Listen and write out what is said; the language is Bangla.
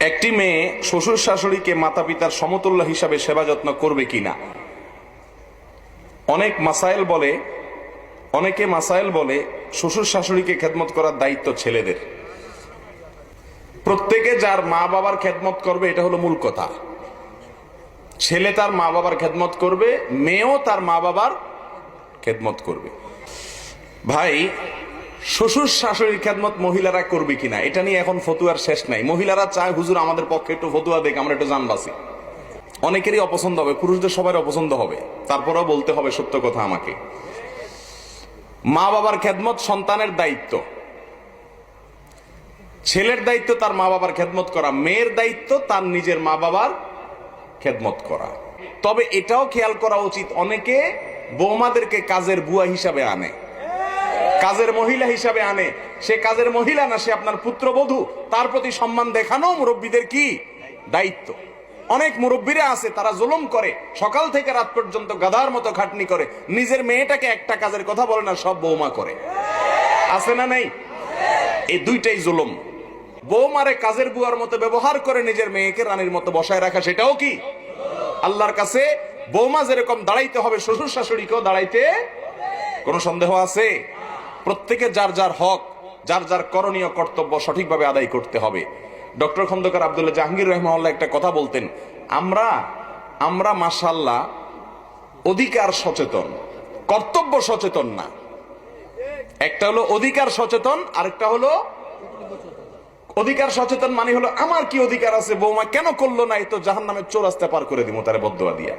একটি মেয়ে শ্বশুর শাশুড়িকে মাতা পিতার সমতুল্য হিসাবে সেবা যত্ন করবে কিনা। অনেকে মাসাইল বলে শ্বশুর শাশুড়িকে খেদমত করার দায়িত্ব ছেলেদের। প্রত্যেকে যার মা বাবার খেদমত করবে, এটা হলো মূল কথা। ছেলে তার মা বাবার খেদমত করবে, মেয়েও তার মা বাবার খেদমত করবে। ভাই, শ্বশুর শাশুড়ির খেদমত মহিলারা করবে কিনা, এটা নিয়ে এখন ফতুয়ার শেষ নাই। মহিলারা চায় হুজুর আমাদের পক্ষে একটু ফতুয়া দেখ, আমরা একটু জানবাসি। অনেকেরই অপছন্দ হবে, পুরুষদের সবার অপছন্দ হবে, তারপরেও বলতে হবে সত্য কথা আমাকে। মা বাবার খেদমত সন্তানের দায়িত্ব। ছেলের দায়িত্ব তার মা বাবার খেদমত করা, মেয়ের দায়িত্ব তার নিজের মা বাবার খেদমত করা। তবে এটাও খেয়াল করা উচিত, অনেকে বৌমাদেরকে কাজের বুয়া হিসাবে আনে, কাজের মহিলা হিসাবে আনে। সে কাজের মহিলা না, সে আপনার পুত্রবধূ। তার প্রতি সম্মান দেখানো মুরব্বীদের কি দায়িত্ব। অনেক মুরব্বীরা আছে, তারা জুলুম করে, সকাল থেকে রাত পর্যন্ত গাধার মতো খাটনি করে, নিজের মেয়েটাকে একটা কাজের কথা বলে না, সব বৌমা করে। আছে না নেই? এই দুইটাই জুলুম। বৌমারে কাজের বুয়ার মতো ব্যবহার করে নিজের মেয়েকে রানীর মতো বসায় রাখা, সেটাও কি আল্লাহর কাছে বৌমা যেরকম দাঁড়াইতে হবে, শ্বশুর শাশুড়িকেও দাঁড়াইতে কোনো সন্দেহ আছে? প্রত্যেকে যার যার হক, যার যার করণীয় কর্তব্য সঠিকভাবে আদায় করতে হবে। ডক্টর খন্দকার আব্দুল্লাহ জাহাঙ্গীর রহমাহুল্লাহ একটা কথা বলতেন, আমরা মাশাআল্লাহ অধিকার সচেতন, কর্তব্য সচেতন না। একটা হলো অধিকার সচেতন, আরেকটা হলো অধিকার সচেতন মানে হলো আমার কি অধিকার আছে, বৌমা কেন করলো না, এই তো জাহান্নামের চৌরাস্তা পার করে দিব তারে বদদোয়া দিয়া।